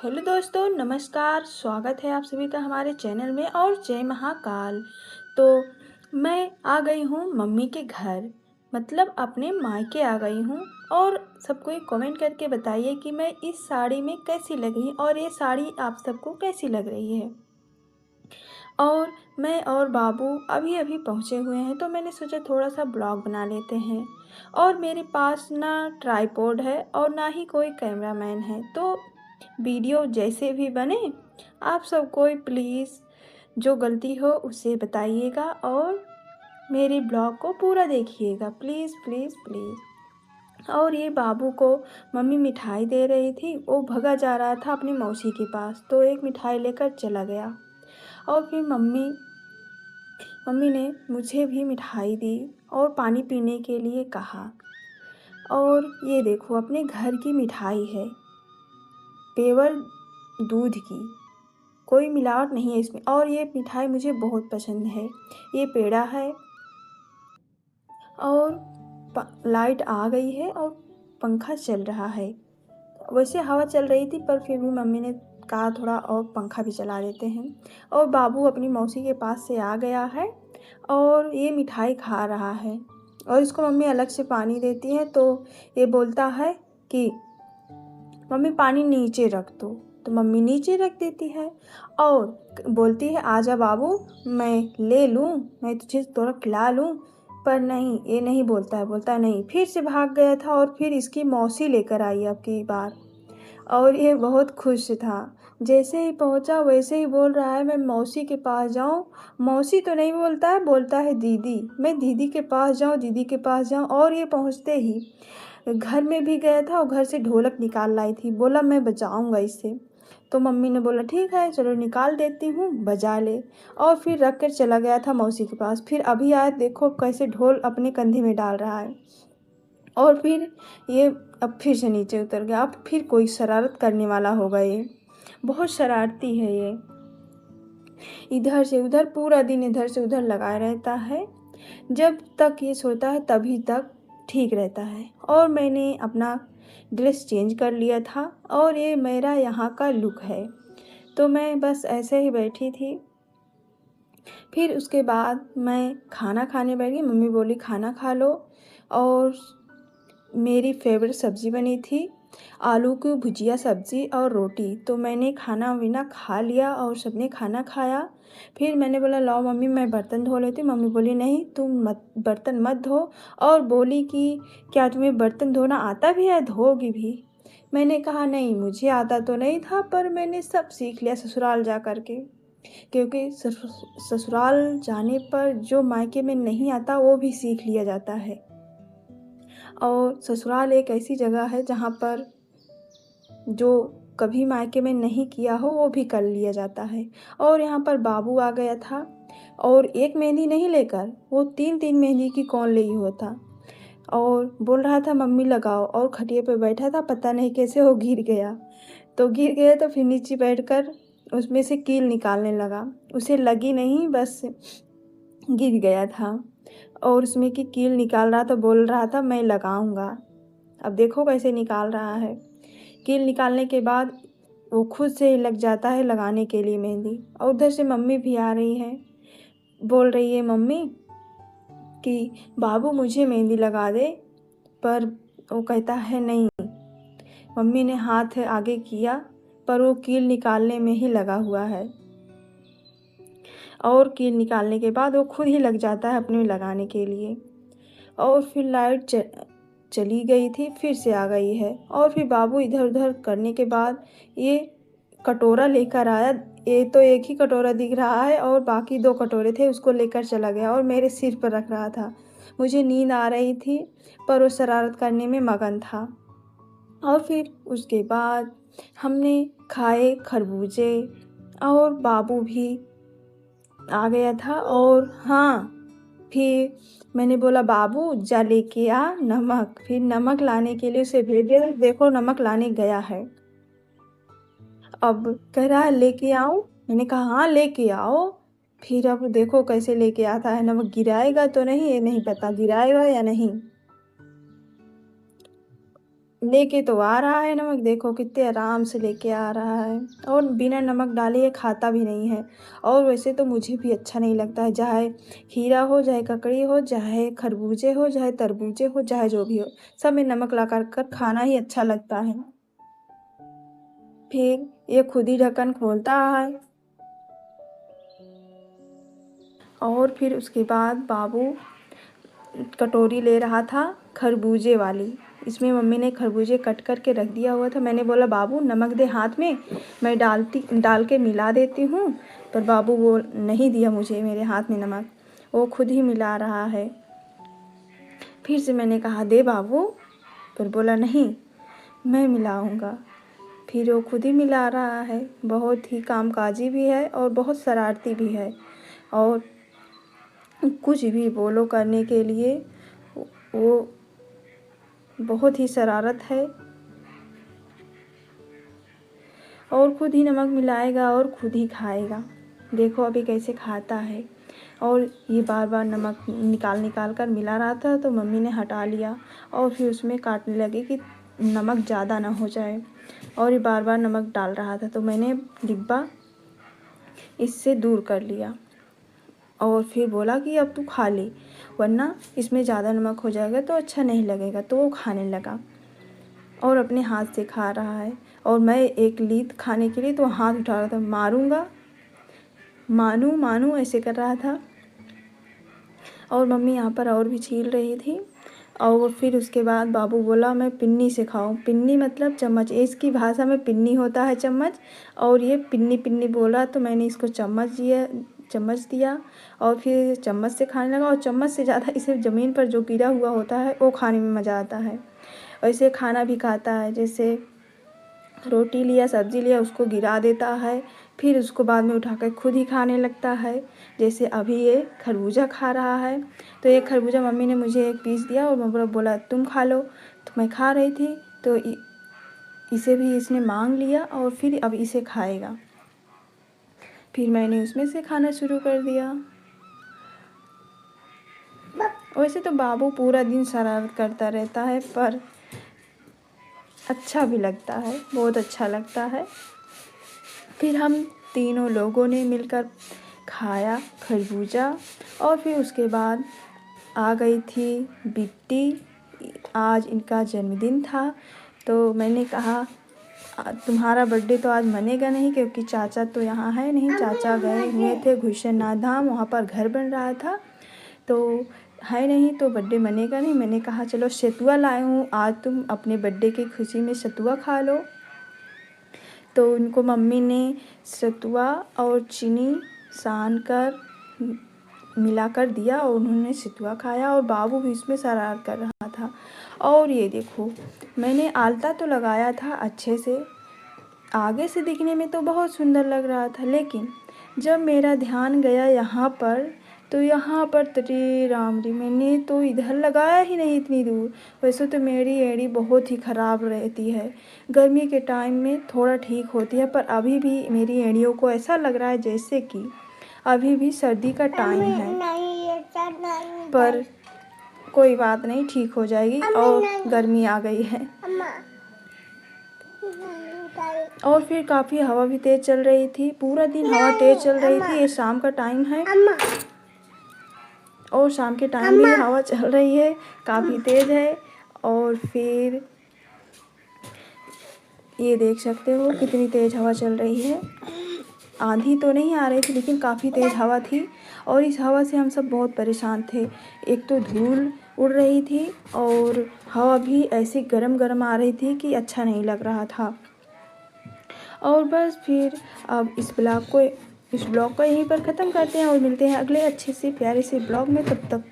Hello दोस्तों, नमस्कार। स्वागत है आप सभी का हमारे चैनल में और जय महाकाल। तो मैं आ गई हूँ मम्मी के घर, मतलब अपने मायके आ गई हूँ। और सब कोई कमेंट करके बताइए कि मैं इस साड़ी में कैसी लग रही और ये साड़ी आप सबको कैसी लग रही है। और मैं और बाबू अभी अभी पहुँचे हुए हैं, तो मैंने सोचा थोड़ा सा ब्लॉग बना लेते हैं। और मेरे पास ना ट्राइपॉड है और ना ही कोई कैमरामैन है, तो वीडियो जैसे भी बने आप सब कोई प्लीज़ जो गलती हो उसे बताइएगा और मेरे ब्लॉग को पूरा देखिएगा, प्लीज़ प्लीज़ प्लीज़। और ये बाबू को मम्मी मिठाई दे रही थी, वो भगा जा रहा था अपनी मौसी के पास, तो एक मिठाई लेकर चला गया। और फिर मम्मी मम्मी ने मुझे भी मिठाई दी और पानी पीने के लिए कहा। और ये देखो अपने घर की मिठाई है, पेवर दूध की, कोई मिलावट नहीं है इसमें। और ये मिठाई मुझे बहुत पसंद है। ये पेड़ा है और लाइट आ गई है और पंखा चल रहा है। वैसे हवा चल रही थी पर फिर भी मम्मी ने कहा थोड़ा और पंखा भी चला देते हैं। और बाबू अपनी मौसी के पास से आ गया है और ये मिठाई खा रहा है। और इसको मम्मी अलग से पानी देती है, तो ये बोलता है कि मम्मी पानी नीचे रख दो, तो मम्मी नीचे रख देती है और बोलती है आजा बाबू मैं ले लूँ, मैं तुझे थोड़ा खिला लूँ। पर नहीं, ये नहीं बोलता है, बोलता है नहीं। फिर से भाग गया था और फिर इसकी मौसी लेकर आई अब की बार। और ये बहुत खुश था। जैसे ही पहुंचा वैसे ही बोल रहा है मैं मौसी के पास जाऊं। मौसी तो नहीं बोलता है, बोलता है दीदी, मैं दीदी के पास जाऊं, दीदी के पास जाऊं। और ये पहुंचते ही घर में भी गया था और घर से ढोलक निकाल लाई थी, बोला मैं बजाऊंगा इससे। तो मम्मी ने बोला ठीक है चलो निकाल देती हूँ, बजा ले। और फिर रख कर चला गया था मौसी के पास। फिर अभी आया, देखो कैसे ढोल अपने कंधे में डाल रहा है। और फिर ये अब फिर से नीचे उतर गया। अब फिर कोई शरारत करने वाला होगा, ये बहुत शरारती है। ये इधर से उधर पूरा दिन इधर से उधर लगाए रहता है। जब तक ये सोता है तभी तक ठीक रहता है। और मैंने अपना ड्रेस चेंज कर लिया था और ये मेरा यहाँ का लुक है। तो मैं बस ऐसे ही बैठी थी। फिर उसके बाद मैं खाना खाने बैठ गई। मम्मी बोली खाना खा लो। और मेरी फेवरेट सब्ज़ी बनी थी, आलू की भुजिया सब्ज़ी और रोटी। तो मैंने खाना वाना खा लिया और सबने खाना खाया। फिर मैंने बोला लाओ मम्मी मैं बर्तन धो लेती हूँ। मम्मी बोली नहीं तुम मत, बर्तन मत धो। और बोली कि क्या तुम्हें बर्तन धोना आता भी है, धोगी भी? मैंने कहा नहीं, मुझे आता तो नहीं था पर मैंने सब सीख लिया ससुराल जा कर के। क्योंकि ससुराल जाने पर जो मायके में नहीं आता वो भी सीख लिया जाता है। और ससुराल एक ऐसी जगह है जहाँ पर जो कभी मायके में नहीं किया हो वो भी कर लिया जाता है। और यहाँ पर बाबू आ गया था और एक मेहंदी नहीं लेकर वो तीन तीन मेहंदी की कौन ली हुआ था। और बोल रहा था मम्मी लगाओ, और खटिया पे बैठा था, पता नहीं कैसे वो गिर गया। तो गिर गया तो फिर नीचे बैठकर उसमें से कील निकालने लगा। उसे लगी नहीं, बस गिर गया था। और उसमें की कील निकाल रहा था, बोल रहा था मैं लगाऊंगा। अब देखो कैसे निकाल रहा है। कील निकालने के बाद वो खुद से ही लग जाता है लगाने के लिए मेहंदी। और उधर से मम्मी भी आ रही है, बोल रही है मम्मी कि बाबू मुझे मेहंदी लगा दे। पर वो कहता है नहीं। मम्मी ने हाथ आगे किया पर वो कील निकालने में ही लगा हुआ है। और कील निकालने के बाद वो खुद ही लग जाता है अपने लगाने के लिए। और फिर लाइट चली गई थी, फिर से आ गई है। और फिर बाबू इधर उधर करने के बाद ये कटोरा लेकर आया। ये तो एक ही कटोरा दिख रहा है और बाकी दो कटोरे थे, उसको लेकर चला गया और मेरे सिर पर रख रहा था। मुझे नींद आ रही थी पर वो शरारत करने में मगन था। और फिर उसके बाद हमने खाए खरबूजे और बाबू भी आ गया था। और हाँ, फिर मैंने बोला बाबू जा लेके आ नमक। फिर नमक लाने के लिए उसे भेज दिया, देखो नमक लाने गया है। अब कह रहा है लेके आऊँ, मैंने कहा हाँ लेके आओ। फिर अब देखो कैसे लेके आता है, नमक गिराएगा तो नहीं, ये नहीं पता गिराएगा या नहीं। लेके तो आ रहा है नमक, देखो कितने आराम से लेके आ रहा है, और बिना नमक डाले ये खाता भी नहीं है। और वैसे तो मुझे भी अच्छा नहीं लगता है, चाहे खीरा हो, चाहे ककड़ी हो, चाहे खरबूजे हो, चाहे तरबूजे हो, चाहे जो भी हो, सब में नमक ला कर खाना ही अच्छा लगता है। फिर ये खुद ही ढक्कन खोलता है, और फिर उसके बाद बाबू कटोरी ले रहा था खरबूजे वाली। इसमें मम्मी ने खरबूजे कट कर के रख दिया हुआ था। मैंने बोला बाबू नमक दे हाथ में, मैं डाल के मिला देती हूँ, पर बाबू वो नहीं दिया मुझे मेरे हाथ में नमक, वो खुद ही मिला रहा है। फिर से मैंने कहा दे बाबू, पर बोला नहीं मैं मिलाऊंगा। फिर वो खुद ही मिला रहा है। बहुत ही कामकाजी भी है और बहुत शरारती भी है, और कुछ भी बोलो करने के लिए वो बहुत ही शरारत है, और खुद ही नमक मिलाएगा और खुद ही खाएगा। देखो अभी कैसे खाता है। और ये बार बार नमक निकाल कर मिला रहा था, तो मम्मी ने हटा लिया और फिर उसमें काटने लगी कि नमक ज़्यादा ना हो जाए, और ये बार बार नमक डाल रहा था, तो मैंने डिब्बा इससे दूर कर लिया और फिर बोला कि अब तू खा ले, वरना इसमें ज़्यादा नमक हो जाएगा तो अच्छा नहीं लगेगा। तो वो खाने लगा और अपने हाथ से खा रहा है, और मैं एक ली खाने के लिए तो हाथ उठा रहा था, मारूंगा, मानू मानू ऐसे कर रहा था। और मम्मी यहाँ पर और भी छील रही थी। और फिर उसके बाद बाबू बोला मैं पिन्नी से खाऊं। पिन्नी मतलब चम्मच, इसकी भाषा में पिन्नी होता है चम्मच, और ये पिन्नी पिन्नी बोला, तो मैंने इसको चम्मच दिया और फिर चम्मच से खाने लगा। और चम्मच से ज़्यादा इसे ज़मीन पर जो गिरा हुआ होता है वो खाने में मज़ा आता है। वैसे खाना भी खाता है, जैसे रोटी लिया, सब्ज़ी लिया, उसको गिरा देता है, फिर उसको बाद में उठाकर खुद ही खाने लगता है। जैसे अभी ये खरबूजा खा रहा है, तो एक खरबूजा मम्मी ने मुझे एक पीस दिया और मैं बोला तुम खा लो, तो मैं खा रही थी, तो इसे भी इसने मांग लिया और फिर अब इसे खाएगा। फिर मैंने उसमें से खाना शुरू कर दिया। वैसे तो बाबू पूरा दिन शरारत करता रहता है, पर अच्छा भी लगता है, बहुत अच्छा लगता है। फिर हम तीनों लोगों ने मिलकर खाया खरबूजा, और फिर उसके बाद आ गई थी बिट्टी। आज इनका जन्मदिन था, तो मैंने कहा तुम्हारा बर्थडे तो आज मनेगा नहीं, क्योंकि चाचा तो यहाँ है नहीं, चाचा गए हुए थे घुशेनाथ धाम, वहाँ पर घर बन रहा था, तो है नहीं, तो बर्थडे मनेगा नहीं। मैंने कहा चलो सतुआ लाए हूँ, आज तुम अपने बर्थडे की खुशी में सतुआ खा लो। तो उनको मम्मी ने सतुआ और चीनी सान कर मिलाकर दिया और उन्होंने सतुआ खाया, और बाबू भी इसमें शरारत कर रहा था। और ये देखो मैंने आलता तो लगाया था अच्छे से, आगे से दिखने में तो बहुत सुंदर लग रहा था, लेकिन जब मेरा ध्यान गया यहाँ पर, तो यहाँ पर तरी राम री, मैंने तो इधर लगाया ही नहीं इतनी दूर। वैसे तो मेरी एड़ी बहुत ही ख़राब रहती है, गर्मी के टाइम में थोड़ा ठीक होती है, पर अभी भी मेरी एड़ियों को ऐसा लग रहा है जैसे कि अभी भी सर्दी का टाइम है। पर कोई बात नहीं, ठीक हो जाएगी, और गर्मी आ गई है। और फिर काफ़ी हवा भी तेज़ चल रही थी, पूरा दिन हवा तेज़ चल रही थी। ये शाम का टाइम है, और शाम के टाइम भी हवा चल रही है, काफ़ी तेज़ है। और फिर ये देख सकते हो कितनी तेज़ हवा चल रही है। आंधी तो नहीं आ रही थी, लेकिन काफ़ी तेज़ हवा थी, और इस हवा से हम सब बहुत परेशान थे। एक तो धूल उड़ रही थी, और हवा भी ऐसी गरम गरम आ रही थी कि अच्छा नहीं लग रहा था। और बस फिर अब इस ब्लॉग को यहीं पर ख़त्म करते हैं, और मिलते हैं अगले अच्छे से प्यारे से ब्लॉग में। तब तक